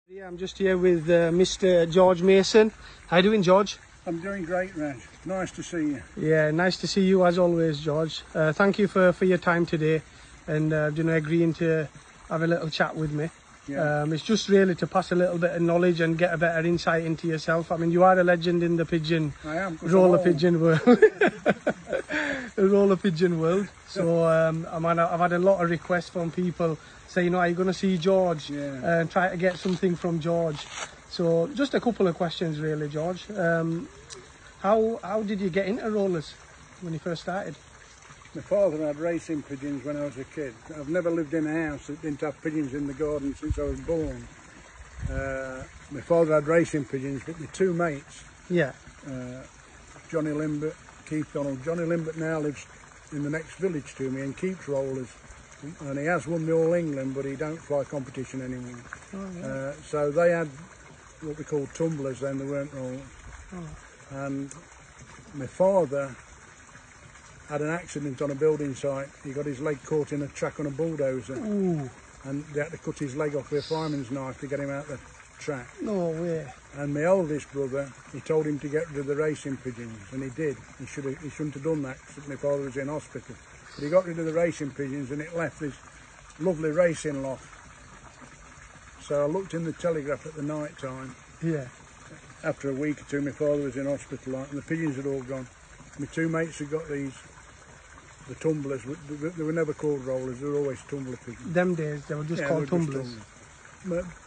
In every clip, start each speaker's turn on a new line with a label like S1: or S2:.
S1: Yeah, I'm just here with Mr. George Mason. How you doing, George?
S2: I'm doing great, Raj. Nice to see you.
S1: Yeah, nice to see you as always, George. Thank you for your time today and agreeing to have a little chat with me.
S2: Yeah.
S1: It's just really to pass a little bit of knowledge and get a better insight into yourself. I mean, you are a legend in the pigeon,
S2: I am,
S1: roller pigeon world. The roller pigeon world. So I've had a lot of requests from people saying, are you going to see George?
S2: Yeah.
S1: And try to get something from George. So just a couple of questions really, George. How did you get into rollers when you first started?
S2: My father had racing pigeons when I was a kid. I've never lived in a house that didn't have pigeons in the garden since I was born. My father had racing pigeons, but my two mates,
S1: Yeah.
S2: Johnny Limbert, Keith Donald. Johnny Limbert now lives in the next village to me and keeps rollers. And he has won the All England, but he don't fly competition anymore.
S1: Oh, yeah.
S2: So they had what we called tumblers then, they weren't rollers.
S1: Oh.
S2: And my father had an accident on a building site. He got his leg caught in a track on a bulldozer.
S1: Ooh.
S2: And they had to cut his leg off with a fireman's knife to get him out the track.
S1: No way.
S2: And my oldest brother, he told him to get rid of the racing pigeons, and he did. He shouldn't have done that because my father was in hospital. But he got rid of the racing pigeons and it left this lovely racing loft. So I looked in the Telegraph at the night time.
S1: Yeah.
S2: After a week or two, my father was in hospital and the pigeons had all gone. My two mates had got the tumblers. They were never called rollers, they were always tumbler pigeons.
S1: Them days they were just called tumblers.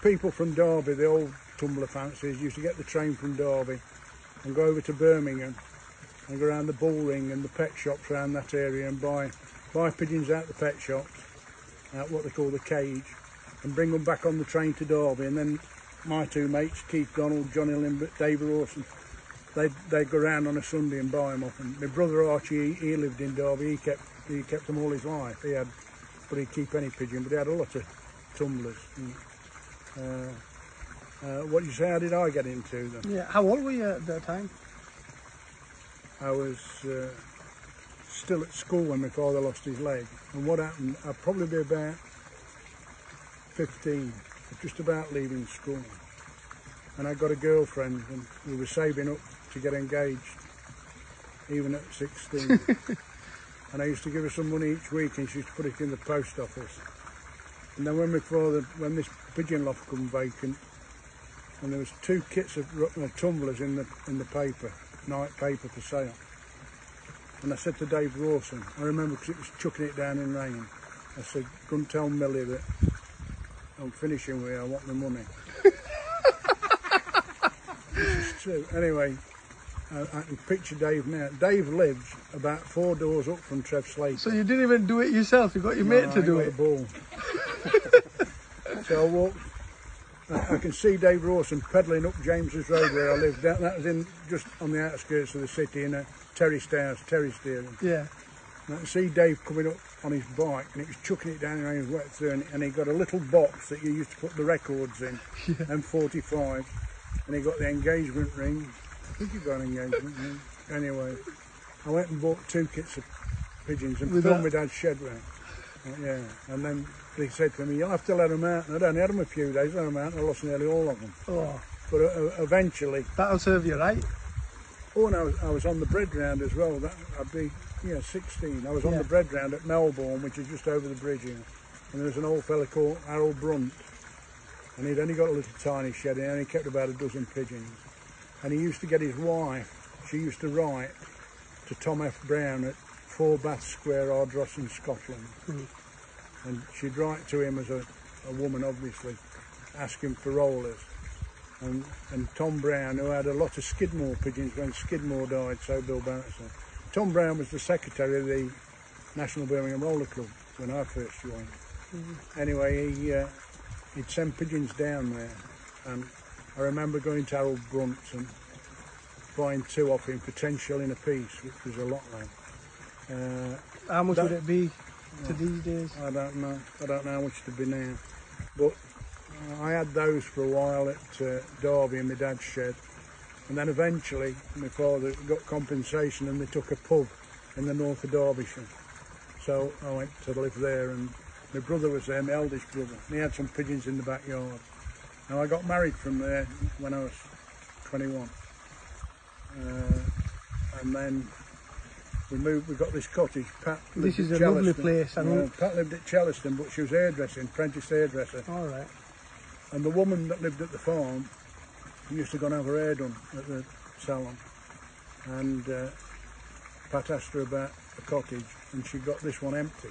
S2: People from Derby, the old tumbler fanciers, used to get the train from Derby and go over to Birmingham and go around the bull ring and the pet shops around that area and buy pigeons out the pet shops, out what they call the cage, and bring them back on the train to Derby. And then my two mates, Keith Donald, Johnny Limbert, Dave Rawson, they'd go around on a Sunday and buy them up. And my brother Archie, he lived in Derby, he kept them all his life. But he'd keep any pigeon, but he had a lot of tumblers. What you say, how did I get into them?
S1: Yeah. How old were you at that time?
S2: I was still at school when my father lost his leg. And what happened, I'd probably be about 15, just about leaving school. And I got a girlfriend and we were saving up to get engaged, even at 16. And I used to give her some money each week and she used to put it in the post office. And then when this pigeon loft come vacant, and there was 2 kits of tumblers in the paper, night paper for sale. And I said to Dave Rawson, I remember because it was chucking it down in rain, I said, go and tell Millie that I'm finishing with her, I want the money. This is true. Anyway, I can picture Dave now. Dave lives about 4 doors up from Trev Slater.
S1: So you didn't even do it yourself, you got your mate to do it?
S2: The ball. So I walked, I can see Dave Rawson pedalling up James's Road where I lived. That was in just on the outskirts of the city in a terraced house, terrace steering.
S1: Yeah.
S2: And I can see Dave coming up on his bike and it was chucking it down and he was wet through and he got a little box that you used to put the records in, M45, and he got the engagement ring. I think he got an engagement ring. Anyway, I went and bought 2 kits of pigeons and filled my dad's shed round. Yeah, and then they said to me, you'll have to let them out. And I'd only had them a few days, let them out, and I lost nearly all of them.
S1: Oh.
S2: But eventually...
S1: That'll serve you right.
S2: Oh, and I was on the bread round as well. I'd be, 16. I was on the bread round at Melbourne, which is just over the bridge here. And there was an old fella called Harold Brunt. And he'd only got a little tiny shed, and he only kept about a dozen pigeons. And he used to get his wife, she used to write to Tom F. Brown at 4 Bath Square, Ardross in Scotland. And she'd write to him as a woman, obviously, asking for rollers. And Tom Brown, who had a lot of Skidmore pigeons when Skidmore died, so Bill Barrett said. Tom Brown was the secretary of the National Birmingham Roller Club when I first joined. Anyway, he'd send pigeons down there. And I remember going to Harold Brunt's and buying 2 off him for 10 shilling a piece, which was a lot then.
S1: How much would it be to these days?
S2: I don't know. I don't know how much to be now. But I had those for a while at Derby in my dad's shed. And then eventually my father got compensation and they took a pub in the north of Derbyshire. So I went to live there and My brother was there, my eldest brother, and he had some pigeons in the backyard. Now I got married from there when I was 21, and then we moved. We got this cottage. Pat
S1: This is
S2: lived
S1: a
S2: at
S1: lovely
S2: Chellaston.
S1: place. I mean,
S2: Pat lived at Chellaston, but she was hairdressing, apprentice hairdresser.
S1: all right.
S2: And the woman that lived at the farm used to go and have her hair done at the salon. And Pat asked her about the cottage, and she got this one empty.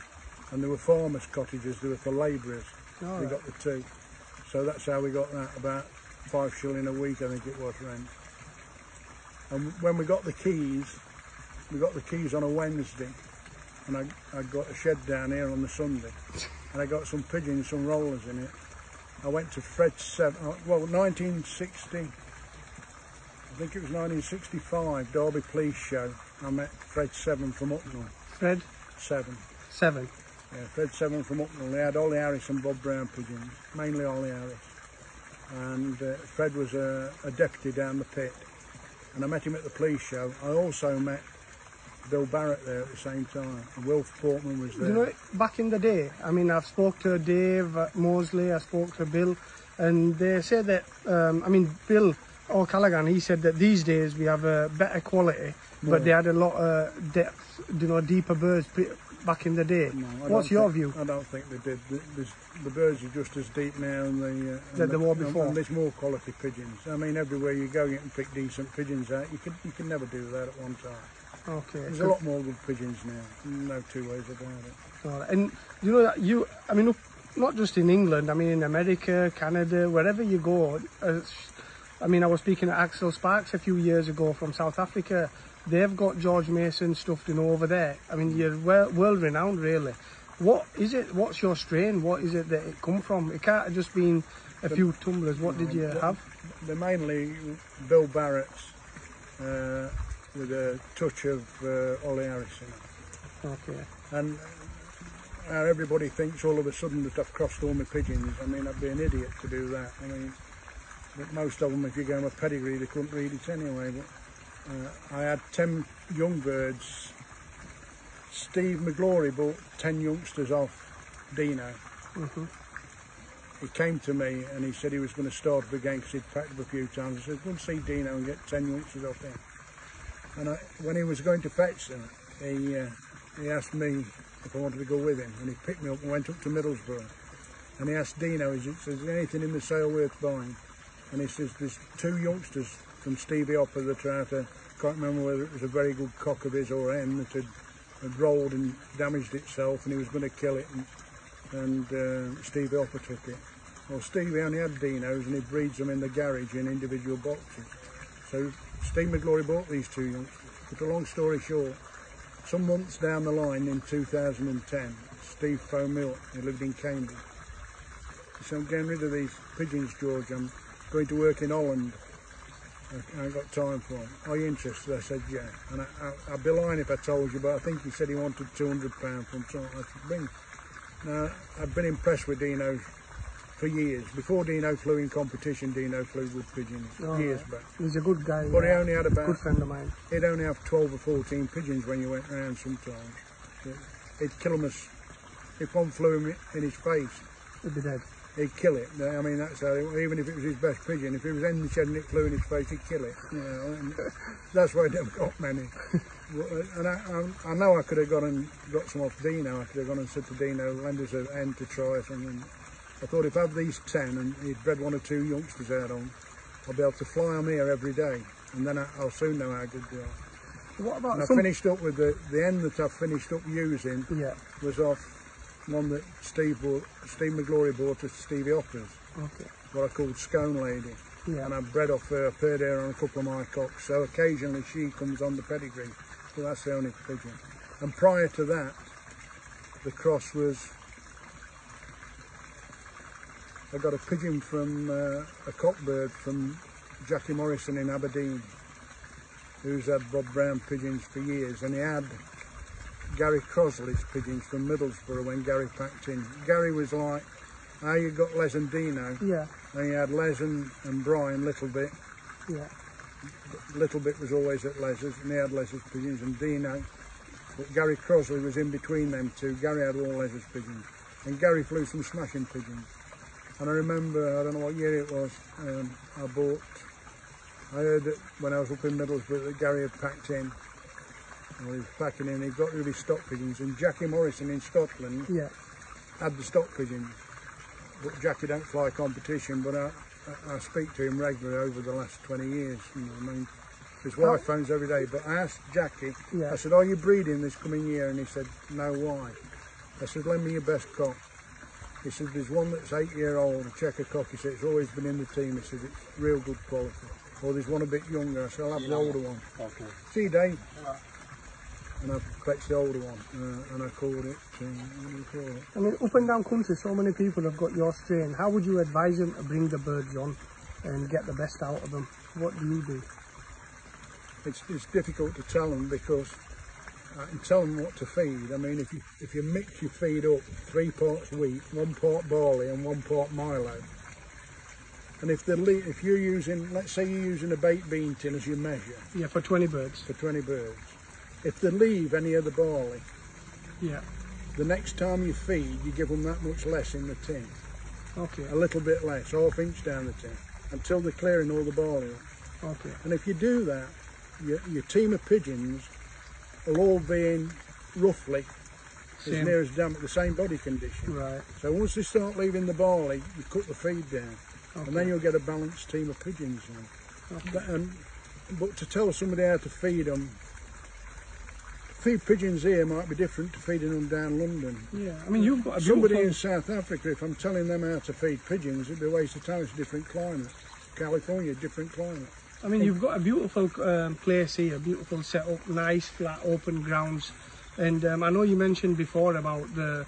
S2: And there were farmers' cottages, they were for labourers.
S1: All
S2: We
S1: right.
S2: got the two. So that's how we got that, about 5 shilling a week, I think it was, rent. And when we got the keys on a Wednesday, and I got a shed down here on the Sunday, and I got some pigeons, some rollers in it. I went to Fred 7, well, 1960, I think it was 1965, Derby Police Show. I met Fred 7 from Upnall.
S1: Fred
S2: 7.
S1: 7.
S2: Yeah, Fred 7 from Upnall. They had Ollie Harris and Bob Brown pigeons, mainly Ollie Harris. And Fred was a deputy down the pit. And I met him at the police show. I also met Bill Barrett there at the same time. And Wilf Portman was there.
S1: You know, back in the day, I mean, I've spoke to Dave Mosley, I spoke to Bill, and they said that, I mean, Bill O'Callaghan, he said that these days we have a better quality, but they had a lot of depth, you know, deeper birds back in the day.
S2: No,
S1: What's your view?
S2: I don't think they did. The birds are just as deep now
S1: Than they were before.
S2: And there's more quality pigeons. I mean, everywhere you go, you can pick decent pigeons out. You can never do that at one time.
S1: Okay.
S2: There's a lot more good pigeons now. No two ways about it.
S1: All right. And you know, I mean, not just in England, I mean, in America, Canada, wherever you go. I mean, I was speaking to Axel Sparks a few years ago from South Africa. They've got George Mason stuffed in over there. I mean, you're world renowned, really. What is it? What's your strain? What is it that it come from? It can't have just been a few tumblers. What did you have?
S2: They're mainly Bill Barrett's with a touch of Ollie Harris in it.
S1: Okay.
S2: And how everybody thinks all of a sudden that I've crossed all my pigeons. I mean, I'd be an idiot to do that. I mean, but most of them, if you go with pedigree, they couldn't read it anyway. But I had 10 young birds. Steve McGlory bought 10 youngsters off Dino. He came to me and he said he was going to start up again because he'd packed up a few times. I said, go and see Dino and get 10 youngsters off him. And when he was going to fetch them, he asked me if I wanted to go with him, and he picked me up and went up to Middlesbrough. And he asked Dino, is there anything in the sale worth buying? And he says, there's 2 youngsters from Stevie Hopper that are out of, can't remember whether it was a very good cock of his or hen that had rolled and damaged itself, and he was going to kill it, and Stevie Hopper took it. Well, Stevie only had Dinos, and he breeds them in the garage in individual boxes. So Steve McGlory bought these 2 youngsters. But a long story short, some months down the line in 2010, Steve phoned me up. He lived in Cambridge. He said, I'm getting rid of these pigeons, George. I'm going to work in Holland. I ain't got time for them. Are you interested? I said, yeah. And I'd be lying if I told you, but I think he said he wanted £200 from something. I said, bring. Now, I've been impressed with Dino for years. Before Dino flew in competition, Dino flew with pigeons years back.
S1: He's a good guy.
S2: But he only had about,
S1: good friend of mine.
S2: He'd only have 12 or 14 pigeons when you went round sometimes. He'd kill them if one flew him in his face.
S1: He'd be dead.
S2: He'd kill it. I mean, that's how, even if it was his best pigeon, if it was in the shed and it flew in his face, he'd kill it. You know, and that's why he never got many. And I know I could have gone and got some off Dino. I could have gone and said to Dino, lend us a hen to try or something. I thought if I have these 10 and he'd bred 1 or 2 youngsters out on, I'll be able to fly them here every day, and then I'll soon know how good they are.
S1: What about
S2: and I finished up with the hen that I finished up using was off one that Steve McGlory bought at Stevie Hopper's.
S1: Okay.
S2: What I called Scone Lady.
S1: Yeah.
S2: And I bred off her, I paired her on a couple of my cocks, so occasionally she comes on the pedigree, but that's the only pigeon. And prior to that, the cross was, I got a pigeon from a cockbird from Jackie Morrison in Aberdeen, who's had Bob Brown pigeons for years, and he had Gary Crosley's pigeons from Middlesbrough when Gary packed in. Gary was like, how you got Les and Dino, and you had Les and Brian Little Bit.
S1: Yeah.
S2: Little Bit was always at Les's, and he had Les's pigeons, and Dino. But Gary Crosley was in between them two. Gary had all Les's pigeons, and Gary flew some smashing pigeons. And I remember, I don't know what year it was, I heard that when I was up in Middlesbrough that Gary had packed in, or he was packing in, he got rid of his stock pigeons, and Jackie Morrison in Scotland had the stock pigeons. But Jackie don't fly competition, but I speak to him regularly over the last 20 years. You know, I mean, his wife phones every day, but I asked Jackie, I said, are you breeding this coming year? And he said, no, why? I said, lend me your best cock. He said, there's one that's 8-year-old, a checker cock. He said, it's always been in the team. He said, it's real good quality. Or there's one a bit younger. I said, I'll have the older one. Okay. See you, Dave. And I fetched the older one, and I called it, what do you call it?
S1: I mean, up and down country, so many people have got your strain. How would you advise them to bring the birds on and get the best out of them? What do you do?
S2: It's difficult to tell them, because I can tell them what to feed. I mean, if you mix your feed up 3 parts wheat, 1 part barley and 1 part Milo, and if you're using, let's say you're using a baked bean tin as your measure.
S1: Yeah, for 20 birds.
S2: For 20 birds. If they leave any of the barley, the next time you feed, you give them that much less in the tin.
S1: Okay.
S2: A little bit less, ½ inch down the tin, until they're clearing all the barley up.
S1: Okay.
S2: And if you do that, your team of pigeons will all be in roughly as near as damn at the same body condition.
S1: Right.
S2: So once they start leaving the barley, you cut the feed down, and then you'll get a balanced team of pigeons. But to tell somebody how to feed them, feed pigeons here might be different to feeding them down London.
S1: Yeah, I mean, you've got a
S2: somebody in South Africa, if I'm telling them how to feed pigeons, it'd be a waste of time. It's a different climate. California, different climate.
S1: I mean, you've got a beautiful place here, a beautiful setup, nice, flat, open grounds. And I know you mentioned before about the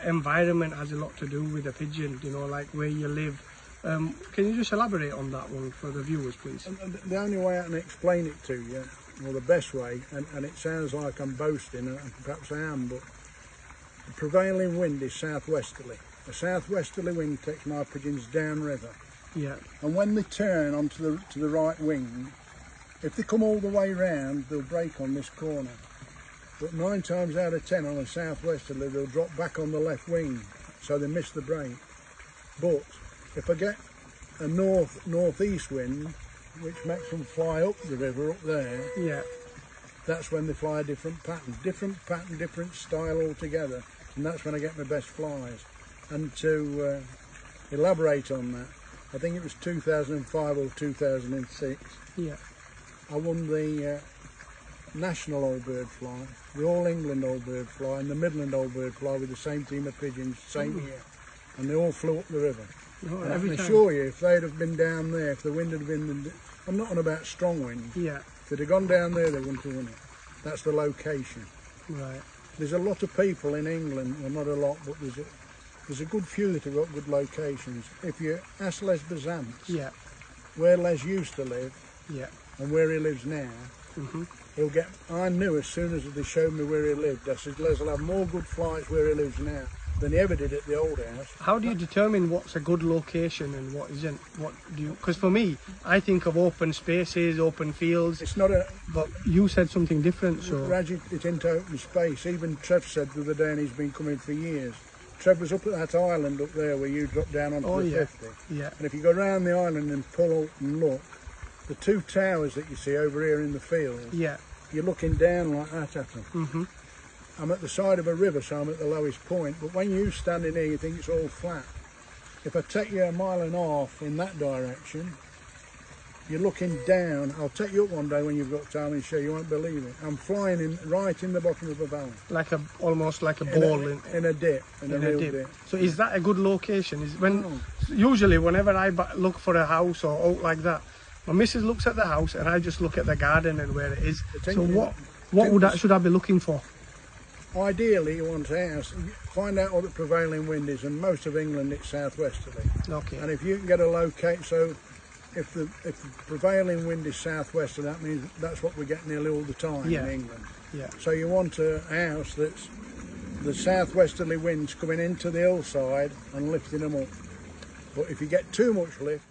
S1: environment has a lot to do with the pigeon, you know, like where you live. Can you just elaborate on that one for the viewers, please?
S2: The only way I can explain it to you, or the best way, and it sounds like I'm boasting, and perhaps I am, but the prevailing wind is southwesterly. A southwesterly wind takes my pigeons downriver.
S1: Yeah. And
S2: when they turn onto the right wing, if they come all the way round, they'll break on this corner. But 9 times out of 10 on a southwesterly, they'll drop back on the left wing, so they miss the break. But if I get a northeast wind, which makes them fly up the river up there, that's when they fly a different pattern, different style altogether, and that's when I get my best flies. And to elaborate on that, I think it was 2005 or 2006. I won the National Old Bird Fly, the All England Old Bird Fly, and the Midland Old Bird Fly with the same team of pigeons, same year, and they all flew up the river. And I can assure you, if they'd have been down there, if the wind had been, I'm not on about strong wind. If they'd have gone down there, they wouldn't have won it. That's the location.
S1: Right.
S2: There's a lot of people in England, well, not a lot, but there's a good few that have got good locations. If you ask Les Bazant, where Les used to live, and where he lives now, he'll get. I knew as soon as they showed me where he lived, I said, Les will have more good flies where he lives now than he ever did at the old house.
S1: How do you determine what's a good location and what isn't? What do you? Because for me, I think of open spaces, open fields.
S2: It's not a.
S1: But you said something different, so.
S2: It's into open space. Even Trev said the other day, and he's been coming for years. Trev was up at that island up there where you drop down onto the 50. And if you go round the island and pull up and look, the 2 towers that you see over here in the field, you're looking down like that at them. I'm at the side of a river, so I'm at the lowest point, but when you stand in here, you think it's all flat. If I take you 1.5 miles in that direction, you're looking down. I'll take you up one day when you've got time and show you, won't believe it. I'm flying right in the bottom of a valley.
S1: Almost like a ball
S2: in a dip, in a real dip.
S1: So is that a good location? Usually whenever I look for a house or out like that, my missus looks at the house and I just look at the garden and where it is. So what should I be looking for?
S2: Ideally, you want a house, find out what the prevailing wind is, and most of England it's southwesterly. And if you can get a locate, so if the prevailing wind is southwesterly, that means that's what we're getting nearly all the time in England. So you want a house that's the southwesterly winds coming into the hillside and lifting them up. But if you get too much lift,